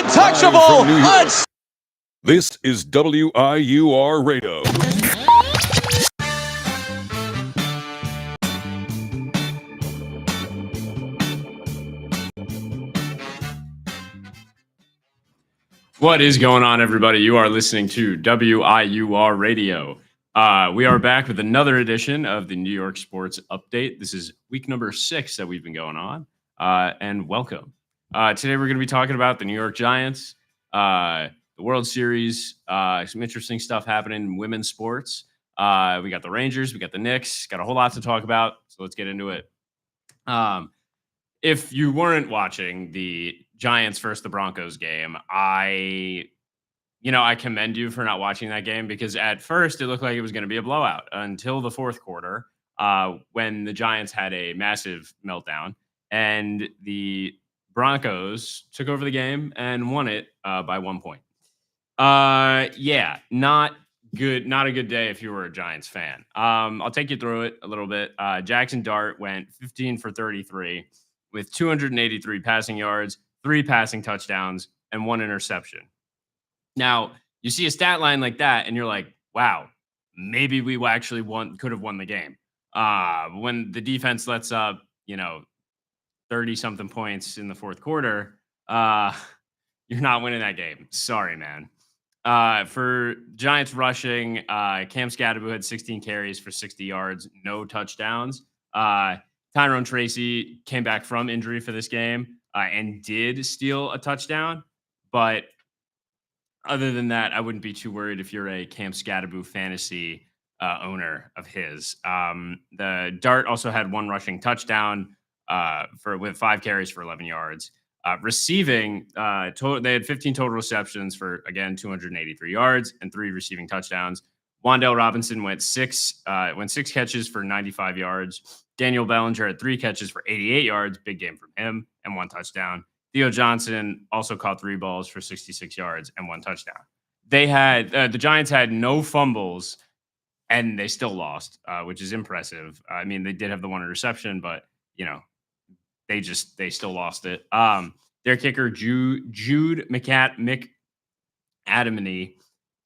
Untouchable. This is WIUR Radio. What is going on, everybody? You are listening to WIUR Radio. We are back with another edition of the New York Sports Update. This is week number 6 that we've been going on, and welcome. Today we're going to be talking about the New York Giants, the World Series, some interesting stuff happening in women's sports. We got the Rangers, we got the Knicks, got a whole lot to talk about, so let's get into it. If you weren't watching the Giants versus the Broncos game, I commend you for not watching that game, because at first it looked like it was going to be a blowout until the fourth quarter, when the Giants had a massive meltdown and the Broncos took over the game and won it by 1 point. Not good. Not a good day if you were a Giants fan. I'll take you through it a little bit. Jackson Dart went 15 for 33 with 283 passing yards, 3 passing touchdowns, and 1 interception. Now, you see a stat line like that, and you're like, wow, maybe we actually could have won the game. When the defense lets up, 30-something points in the fourth quarter, you're not winning that game. Sorry, man. For Giants rushing, Cam Scatterbu had 16 carries for 60 yards, no touchdowns. Tyrone Tracy came back from injury for this game and did steal a touchdown. But other than that, I wouldn't be too worried if you're a Cam Scatterbu fantasy owner of his. The Dart also had 1 rushing touchdown with 5 carries for 11 yards. Receiving, they had 15 total receptions for, again, 283 yards and 3 receiving touchdowns. Wan'Dale Robinson went 6 catches for 95 yards. Daniel Bellinger had 3 catches for 88 yards, big game from him, and 1 touchdown. Theo Johnson also caught 3 balls for 66 yards and 1 touchdown. They had the Giants had no fumbles, and they still lost, which is impressive. I mean, they did have the 1 interception, but they still lost it. Their kicker Jude McAdamany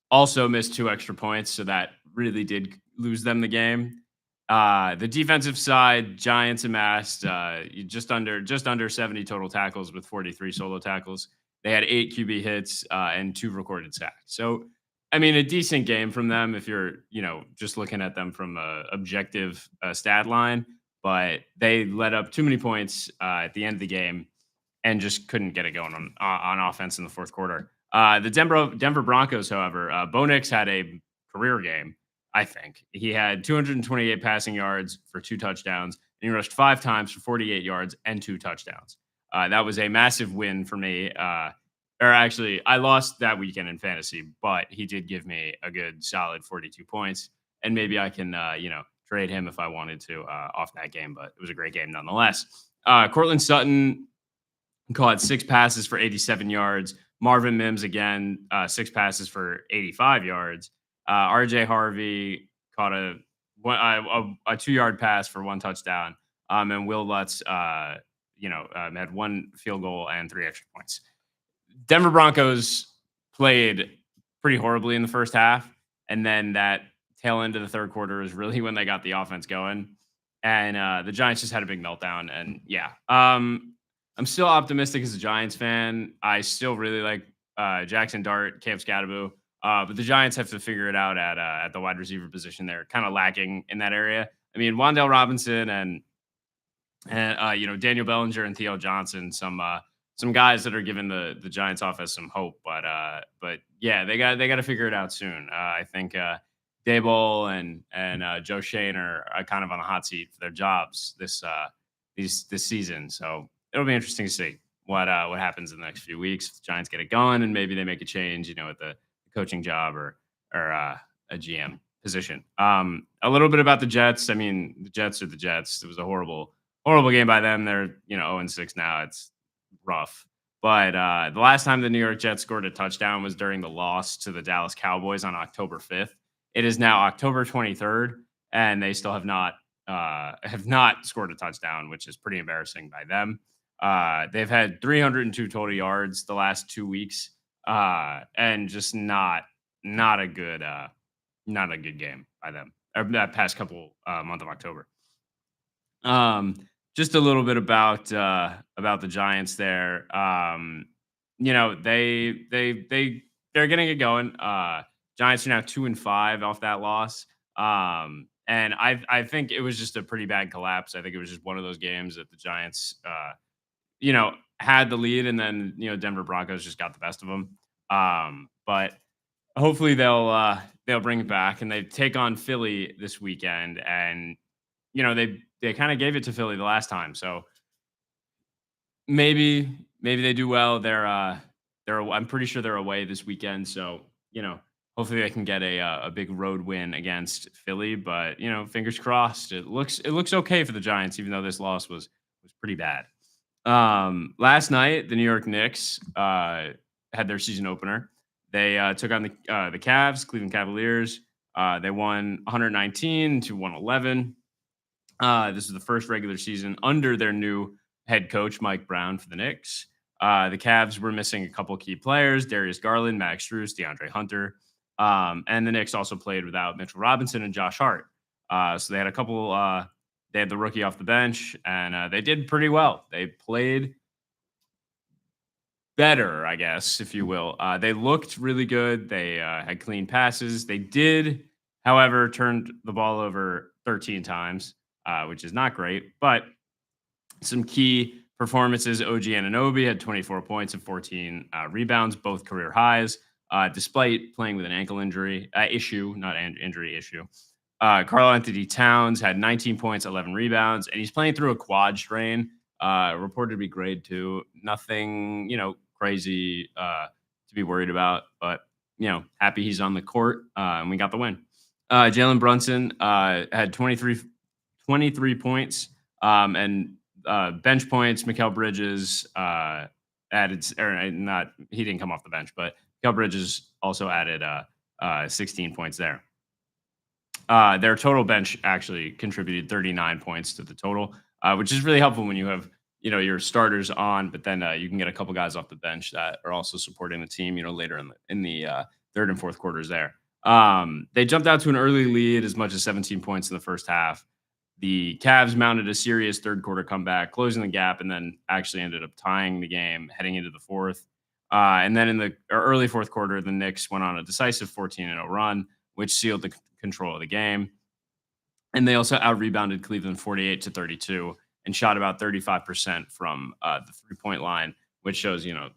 also missed 2 extra points, so that really did lose them the game. The defensive side, Giants amassed just under 70 total tackles with 43 solo tackles. They had 8 QB hits and 2 recorded sacks. So, I mean, a decent game from them if you're, just looking at them from a objective stat line. But they let up too many points at the end of the game and just couldn't get it going on offense in the fourth quarter. The Denver Broncos, however, Bo Nix had a career game. I think he had 228 passing yards for 2 touchdowns, and he rushed 5 times for 48 yards and 2 touchdowns. That was a massive win for me. Actually, I lost that weekend in fantasy, but he did give me a good solid 42 points, and maybe I can, trade him if I wanted to off that game. But it was a great game nonetheless. Cortland Sutton caught 6 passes for 87 yards. Marvin Mims again, 6 passes for 85 yards. RJ Harvey caught a 2-yard pass for 1 touchdown. And Will Lutz, had 1 field goal and 3 extra points. Denver Broncos played pretty horribly in the first half. And then that tail end of the third quarter is really when they got the offense going. And the Giants just had a big meltdown. And I'm still optimistic as a Giants fan. I still really like Jackson Dart, Cam Scatterbu. But the Giants have to figure it out at the wide receiver position. They're kind of lacking in that area. I mean, Wan'Dale Robinson and Daniel Bellinger and Theo Johnson, some guys that are giving the Giants offense some hope. But yeah, they got to figure it out soon. I think Daboll and Joe Shane are kind of on the hot seat for their jobs this season. So it'll be interesting to see what happens in the next few weeks. If the Giants get it going and maybe they make a change, at the coaching job or a GM position. A little bit about the Jets. I mean, the Jets are the Jets. It was a horrible game by them. They're 0-6 now. It's rough. But the last time the New York Jets scored a touchdown was during the loss to the Dallas Cowboys on October 5th. It is now October 23rd, and they still have not scored a touchdown, which is pretty embarrassing by them. They've had 302 total yards the last 2 weeks, and just not a good not a good game by them. Or that past couple month of October. Um, just a little bit about the Giants there. They're getting it going. Giants are now 2-5 off that loss. And I think it was just a pretty bad collapse. I think it was just one of those games that the Giants had the lead, and then Denver Broncos just got the best of them. But hopefully they'll bring it back, and they take on Philly this weekend, and they kind of gave it to Philly the last time, so maybe they do well. I'm pretty sure they're away this weekend, so hopefully they can get a big road win against Philly. But fingers crossed. It looks okay for the Giants, even though this loss was pretty bad. Last night, the New York Knicks had their season opener. They took on the Cavs, Cleveland Cavaliers. They won 119-111. This is the first regular season under their new head coach, Mike Brown, for the Knicks. The Cavs were missing a couple key players: Darius Garland, Max Strus, DeAndre Hunter. And the Knicks also played without Mitchell Robinson and Josh Hart. So they had a couple. They had the rookie off the bench, and they did pretty well. They played better, I guess, if you will. They looked really good. They had clean passes. They did, however, turned the ball over 13 times, which is not great. But some key performances: OG Anunoby had 24 points and 14 rebounds, both career highs, despite playing with an ankle injury issue, not an injury issue. Karl-Anthony Towns had 19 points, 11 rebounds, and he's playing through a quad strain, reported to be grade 2. Nothing, crazy to be worried about, but happy he's on the court, and we got the win. Jalen Brunson had 23 points, and bench points. Mikal Bridges added, or not, he didn't come off the bench, but Mikal Bridges also added 16 points there. Their total bench actually contributed 39 points to the total, which is really helpful when you have your starters on, but then you can get a couple guys off the bench that are also supporting the team later in the third and fourth quarters there. They jumped out to an early lead, as much as 17 points in the first half. The Cavs mounted a serious third quarter comeback, closing the gap, and then actually ended up tying the game heading into the fourth. And then in the early fourth quarter, the Knicks went on a decisive 14-0 run, which sealed the control of the game. And they also out-rebounded Cleveland 48-32 and shot about 35% from the three-point line, which shows, some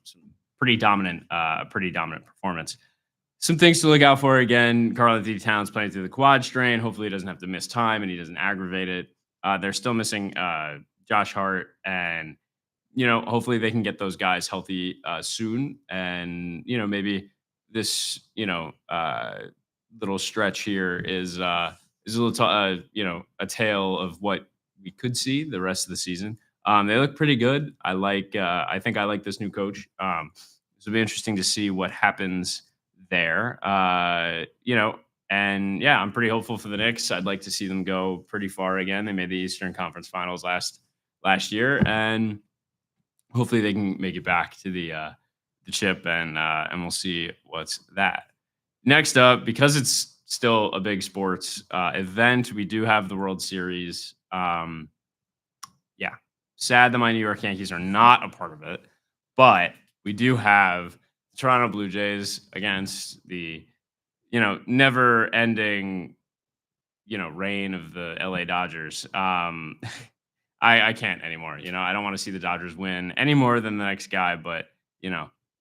pretty dominant performance. Some things to look out for: again, Karl-Anthony Towns playing through the quad strain. Hopefully he doesn't have to miss time and he doesn't aggravate it. They're still missing Josh Hart, and hopefully they can get those guys healthy soon. And maybe this little stretch here is a little a tale of what we could see the rest of the season. They look pretty good. I think I like this new coach. It'll be interesting to see what happens there. And yeah, I'm pretty hopeful for the Knicks. I'd like to see them go pretty far again. They made the Eastern Conference Finals last year, and hopefully they can make it back to the chip, and we'll see what's that. Next up, because it's still a big sports event, we do have the World Series. Sad that my New York Yankees are not a part of it, but we do have the Toronto Blue Jays against the never-ending reign of the LA Dodgers. I can't anymore. I don't want to see the Dodgers win any more than the next guy, but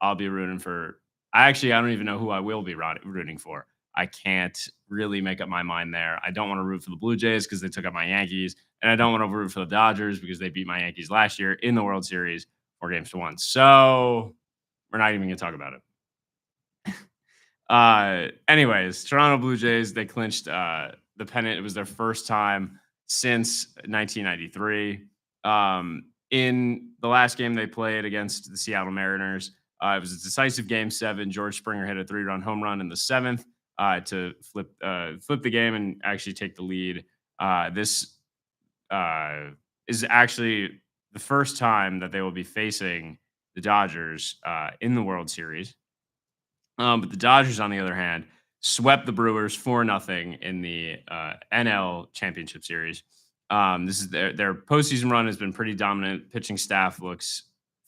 I'll be rooting for. I don't even know who I will be rooting for. I can't really make up my mind there. I don't want to root for the Blue Jays because they took out my Yankees, and I don't want to root for the Dodgers because they beat my Yankees last year in the World Series 4-1. So we're not even going to talk about it. Anyways, Toronto Blue Jays, they clinched the pennant. It was their first time since 1993. In the last game they played against the Seattle Mariners, it was a decisive Game 7. George Springer hit a 3-run home run in the 7th to flip the game and actually take the lead. This is actually the first time that they will be facing the Dodgers in the World Series. But the Dodgers, on the other hand, swept the Brewers 4-0 in the NL Championship Series. This is their postseason run has been pretty dominant. Pitching staff looks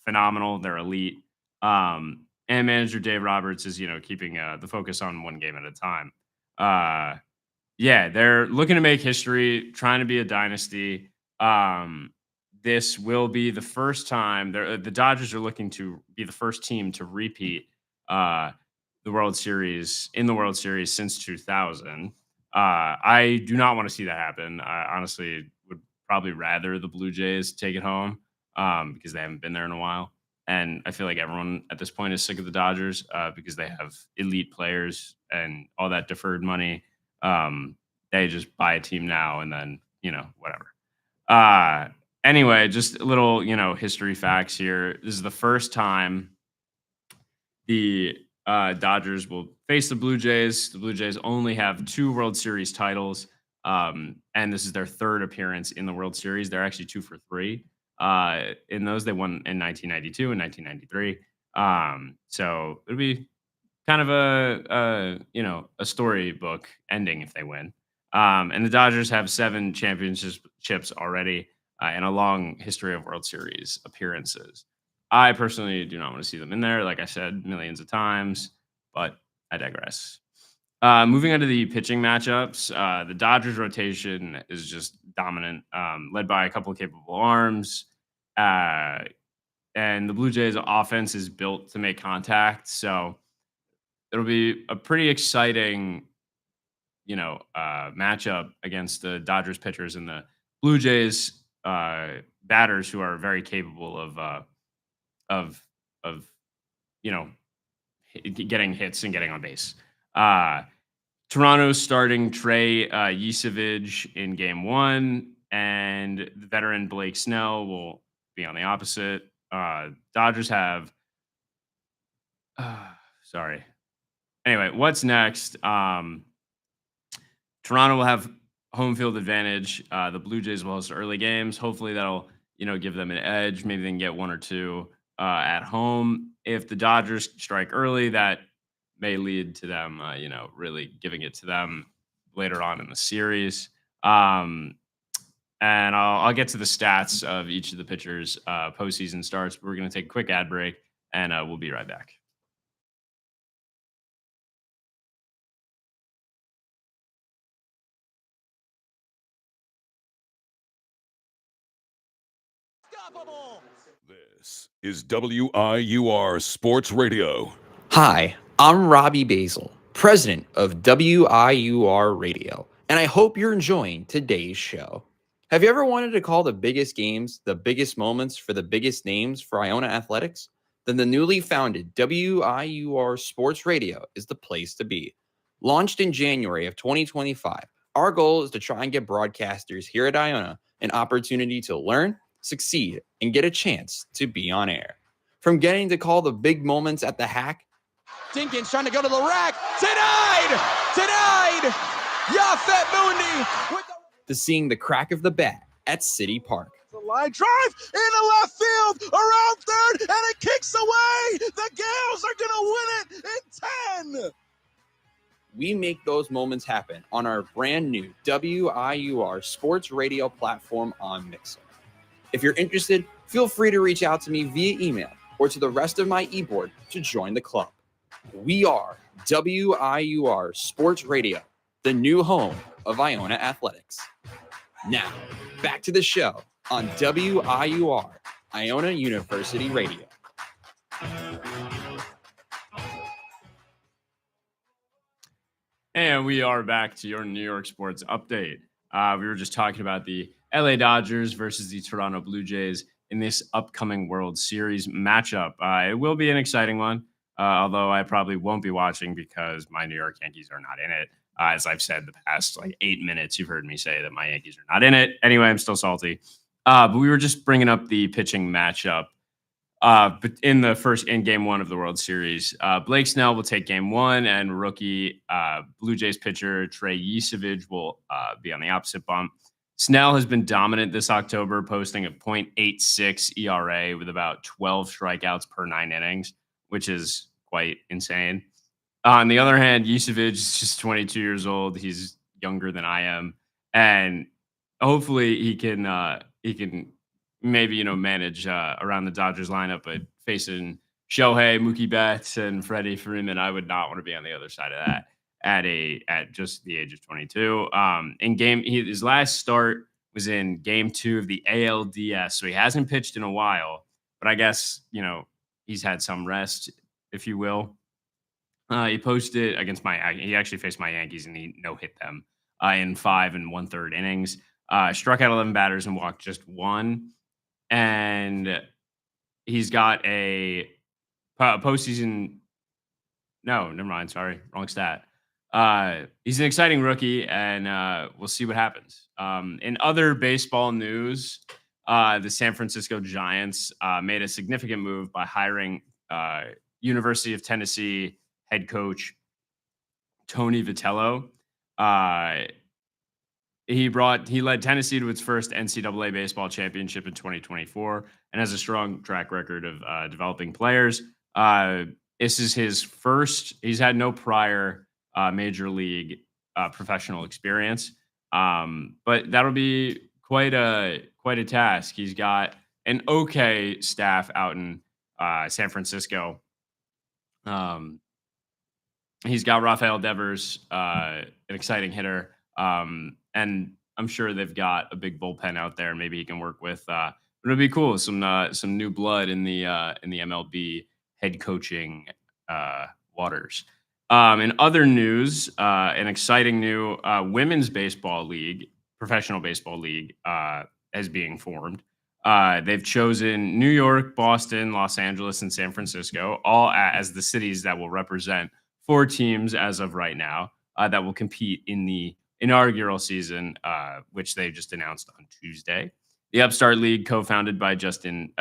phenomenal. They're elite. And manager Dave Roberts is, keeping the focus on one game at a time. Yeah, they're looking to make history, trying to be a dynasty. This will be the first time the Dodgers are looking to be the first team to repeat the World Series since 2000. I do not want to see that happen. I honestly would probably rather the Blue Jays take it home because they haven't been there in a while. And I feel like everyone at this point is sick of the Dodgers because they have elite players and all that deferred money. They just buy a team now and then, whatever. Anyway, just a little, history facts here. This is the first time the Dodgers will face the Blue Jays. The Blue Jays only have 2 World Series titles, and this is their 3rd appearance in the World Series. They're actually 2 for 3. In those, they won in 1992 and 1993. So it'll be kind of a storybook ending if they win. And the Dodgers have 7 championships already and a long history of World Series appearances. I personally do not want to see them in there, like I said, millions of times, but I digress. Moving on to the pitching matchups, the Dodgers rotation is just dominant, led by a couple of capable arms. And the Blue Jays offense is built to make contact. So it'll be a pretty exciting, matchup against the Dodgers pitchers and the Blue Jays batters who are very capable of getting hits and getting on base. Toronto's starting Trey Yesevich in Game 1, and the veteran Blake Snell will be on the opposite. Dodgers have. Sorry. Anyway, what's next? Toronto will have home field advantage. The Blue Jays will host early games. Hopefully, that'll give them an edge. Maybe they can get 1 or 2 at home. If the Dodgers strike early, that may lead to them, really giving it to them later on in the series. And I'll get to the stats of each of the pitchers' postseason starts. But we're going to take a quick ad break, and we'll be right back. This is WIUR Sports Radio. Hi, I'm Robbie Basil, president of WIUR Radio, and I hope you're enjoying today's show. Have you ever wanted to call the biggest games, the biggest moments for the biggest names for Iona Athletics? Then the newly founded WIUR Sports Radio is the place to be. Launched in January of 2025, our goal is to try and get broadcasters here at Iona an opportunity to learn, succeed, and get a chance to be on air. From getting to call the big moments at the Hack, Dinkins trying to go to the rack. Denied! Denied! Yafet Mundi! to seeing the crack of the bat at City Park. The line drive into left field, around third, and it kicks away! The Gales are going to win it in 10! We make those moments happen on our brand new WIUR Sports Radio platform on Mixer. If you're interested, feel free to reach out to me via email or to the rest of my e-board to join the club. We are WIUR Sports Radio, the new home of Iona Athletics. Now, back to the show on WIUR, Iona University Radio. And we are back to your New York sports update. We were just talking about the LA Dodgers versus the Toronto Blue Jays in this upcoming World Series matchup. It will be an exciting one, although I probably won't be watching because my New York Yankees are not in it. As I've said the past 8 minutes, you've heard me say that my Yankees are not in it. Anyway, I'm still salty. But we were just bringing up the pitching matchup. But in game 1 of the World Series, Blake Snell will take game 1, and rookie Blue Jays pitcher Trey Yesevich will be on the opposite bump. Snell has been dominant this October, posting a .86 ERA with about 12 strikeouts per 9 innings, which is quite insane. On the other hand, Yusevich is just 22 years old. He's younger than I am, and hopefully he can maybe manage around the Dodgers lineup. But facing Shohei, Mookie Betts, and Freddie Freeman, I would not want to be on the other side of that at just the age of 22. His last start was in Game 2 of the ALDS, so he hasn't pitched in a while. But I guess he's had some rest, if you will. He posted against he actually faced my Yankees and he no-hit them in 5 1/3 innings. Struck out 11 batters and walked just 1. And he's got a postseason. No, never mind. Sorry, wrong stat. He's an exciting rookie, and we'll see what happens. In other baseball news, the San Francisco Giants made a significant move by hiring University of Tennessee head coach Tony Vitello. He led Tennessee to its first NCAA baseball championship in 2024 and has a strong track record of developing players. This is his first. He's had no prior major league professional experience, but that'll be quite a task. He's got an okay staff out in San Francisco. He's got Rafael Devers, an exciting hitter, and I'm sure they've got a big bullpen out there. Maybe he can work with. But it'll be cool. Some new blood in the MLB head coaching waters. In other news, an exciting new women's baseball league, professional baseball league, is being formed. They've chosen New York, Boston, Los Angeles, and San Francisco, all as the cities that will represent 4 teams as of right now that will compete in the inaugural season, which they just announced on Tuesday. The Upstart League, co-founded by Justine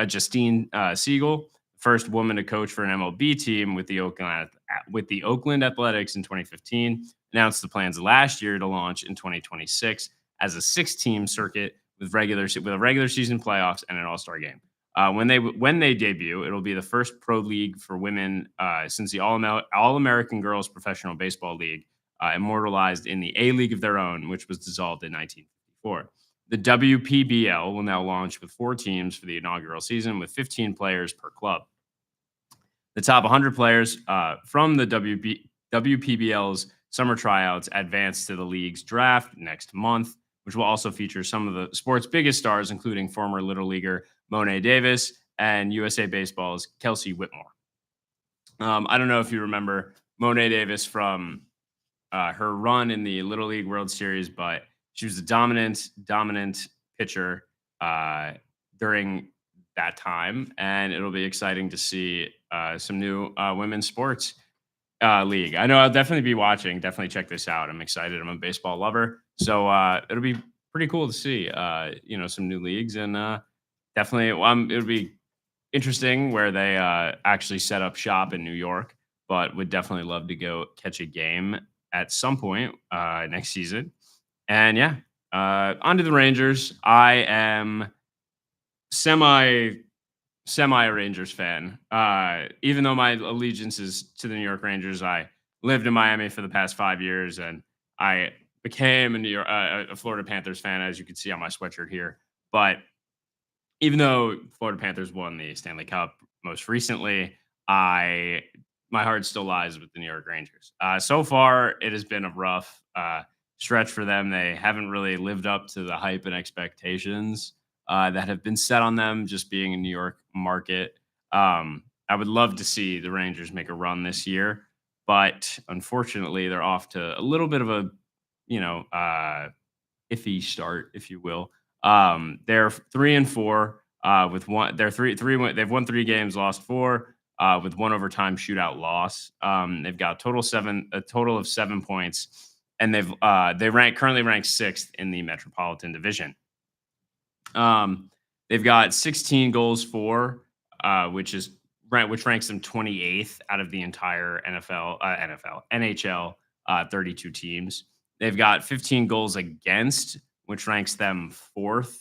Siegel, first woman to coach for an MLB team with the Oakland Athletics in 2015, announced the plans last year to launch in 2026 as a 6-team circuit with a regular season playoffs and an all-star game. When they debut, it'll be the first pro league for women since the All-American Girls Professional Baseball League, immortalized in the A League of Their Own, which was dissolved in 1954. The WPBL will now launch with 4 teams for the inaugural season, with 15 players per club. The top 100 players from the WPBL's summer tryouts advance to the league's draft next month, which will also feature some of the sport's biggest stars, including former Little Leaguer Mo'ne Davis and USA Baseball's Kelsey Whitmore. I don't know if you remember Mo'ne Davis from her run in the Little League World Series, but she was a dominant pitcher during that time, and it'll be exciting to see some new women's sports league. I know I'll definitely be watching. Definitely check this out. I'm excited. I'm a baseball lover, so it'll be pretty cool to see some new leagues, and definitely it'll be interesting where they actually set up shop in New York, but would definitely love to go catch a game at some point next season. And yeah, on to the Rangers. I am semi Rangers fan. Even though my allegiance is to the New York Rangers, I lived in Miami for the past 5 years, and I became a Florida Panthers fan, as you can see on my sweatshirt here. But even though Florida Panthers won the Stanley Cup most recently, my heart still lies with the New York Rangers. So far, it has been a rough stretch for them. They haven't really lived up to the hype and expectations that have been set on them, just being a New York market. I would love to see the Rangers make a run this year, but unfortunately, they're off to a little bit of a iffy start, if you will. They're 3-4 with one. They're three. They've won 3 games, lost 4 with 1 overtime shootout loss. They've got a total of 7 points, and they currently ranked 6th in the Metropolitan Division. They've got 16 goals for, which ranks them 28th out of the entire NHL 32 teams. They've got 15 goals against, which ranks them 4th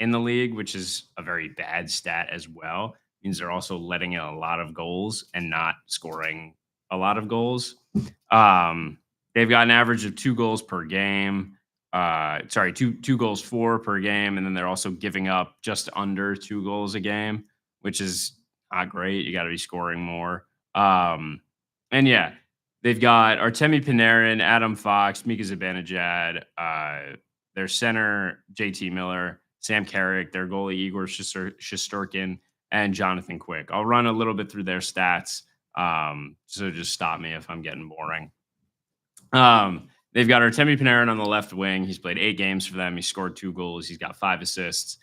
in the league, which is a very bad stat as well. Means they're also letting in a lot of goals and not scoring a lot of goals. They've got an average of 2 goals per game. Two goals for per game, and then they're also giving up just under 2 goals a game, which is not great. You got to be scoring more. And yeah, they've got Artemi Panarin, Adam Fox, Mika Zibanejad, their center JT Miller, Sam Carrick, their goalie Igor Shesterkin, and Jonathan Quick. I'll run a little bit through their stats, so just stop me if I'm getting boring. They've got Artemi Panarin on the left wing. He's played 8 games for them. He scored 2 goals. He's got 5 assists,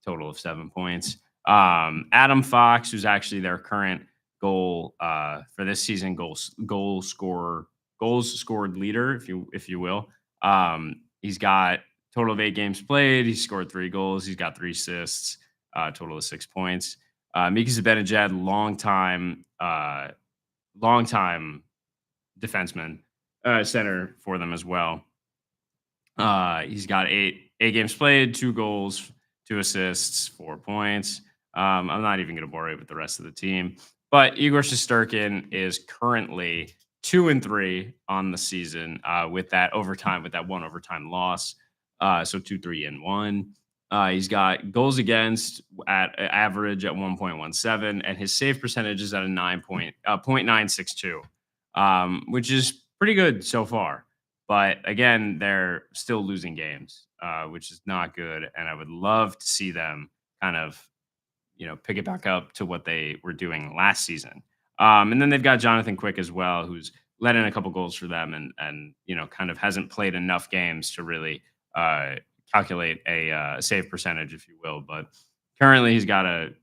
total of 7 points. Adam Fox, who's actually their current goal for this season, goals scored leader, if you will. He's got total of 8 games played. He scored 3 goals. He's got 3 assists, total of 6 points. Mika Zibanejad, longtime defenseman, center for them as well. He's got 8 games played, 2 goals, 2 assists, 4 points. I'm not even going to bore you with the rest of the team, but Igor Shesterkin is currently 2-3 on the season with that one overtime loss. So 2-3-1. He's got goals against at average at 1.17, and his save percentage is at a 0.962, which is pretty good so far. But again, they're still losing games, which is not good. And I would love to see them kind of, pick it back up to what they were doing last season. And then they've got Jonathan Quick as well, who's let in a couple goals for them and kind of hasn't played enough games to really calculate a save percentage, if you will. But currently he's got an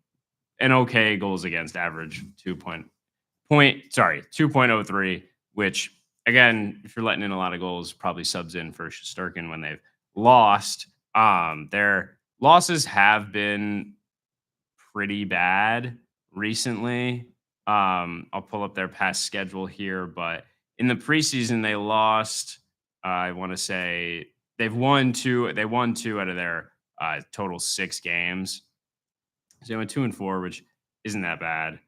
okay goals against average 2.03, which again, if you're letting in a lot of goals, probably subs in for Shesterkin when they've lost. Their losses have been pretty bad recently. I'll pull up their past schedule here, but in the preseason they lost. I want to say they won 2 out of their total 6 games. So they went 2-4, which isn't that bad.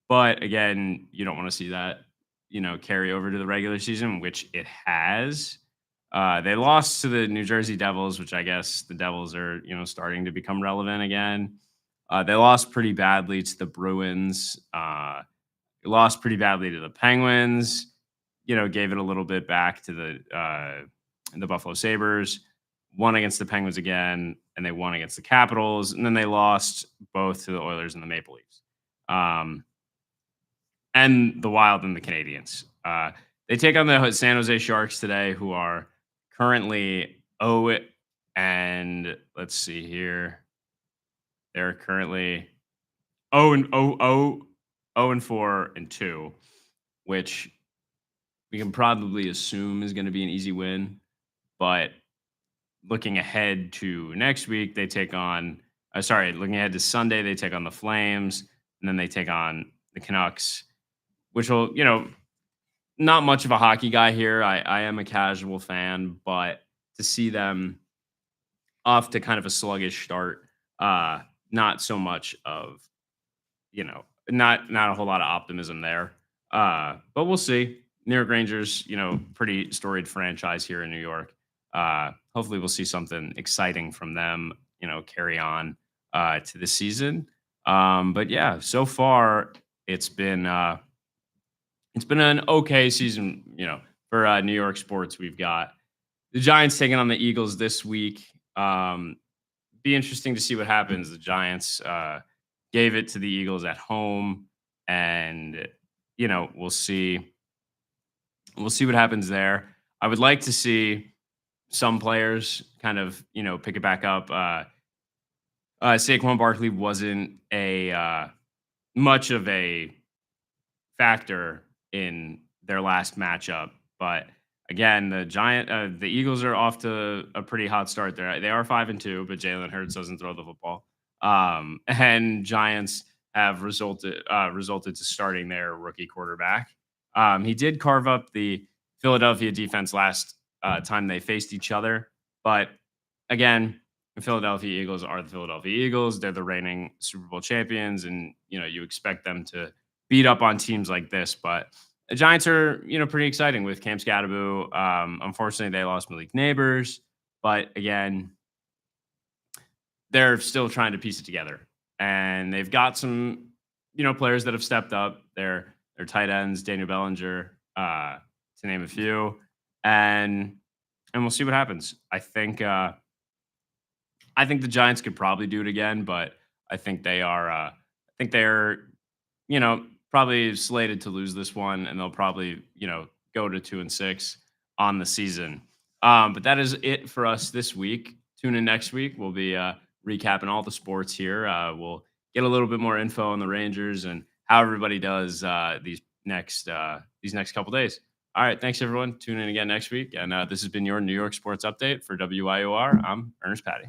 But again, you don't want to see that, carry over to the regular season, which it has. They lost to the New Jersey Devils, which I guess the Devils are, starting to become relevant again. They lost pretty badly to the Bruins. They lost pretty badly to the Penguins. Gave it a little bit back to the Buffalo Sabres. Won against the Penguins again, and they won against the Capitals, and then they lost both to the Oilers and the Maple Leafs. And the Wild and the Canadiens. They take on the San Jose Sharks today, who are currently 0 and let's see here. They're currently 0-4-2, which we can probably assume is going to be an easy win. But looking ahead to next week, they take on. Looking ahead to Sunday, they take on the Flames, and then they take on the Canucks, which will, not much of a hockey guy here. I am a casual fan, but to see them off to kind of a sluggish start, not so much of, not a whole lot of optimism there. But we'll see. New York Rangers, pretty storied franchise here in New York. Hopefully we'll see something exciting from them, carry on to the season. But yeah, so far it's been an okay season, for New York sports. We've got the Giants taking on the Eagles this week. Be interesting to see what happens. The Giants gave it to the Eagles at home, and we'll see what happens there. I would like to see some players kind of pick it back up. Saquon Barkley wasn't a much of a factor in their last matchup, but again, the Eagles are off to a pretty hot start there. They are 5-2, but Jalen Hurts doesn't throw the football. And Giants have resulted to starting their rookie quarterback. He did carve up the Philadelphia defense last time they faced each other. But again, the Philadelphia Eagles are the Philadelphia Eagles. They're the reigning Super Bowl champions, and you expect them to beat up on teams like this. But the Giants are pretty exciting with Cam Scatterbo. Unfortunately, they lost Malik Neighbors, but again, they're still trying to piece it together, and they've got some players that have stepped up. Their tight ends, Daniel Bellinger, to name a few, and we'll see what happens. I think the Giants could probably do it again, but I think they're probably slated to lose this one, and they'll probably go to 2-6 on the season. But that is it for us this week. Tune in next week. We'll be recapping all the sports here. We'll get a little bit more info on the Rangers and how everybody does these next couple days. All right, thanks everyone. Tune in again next week, and this has been your New York Sports Update for WIOR. I'm Ernest Patty.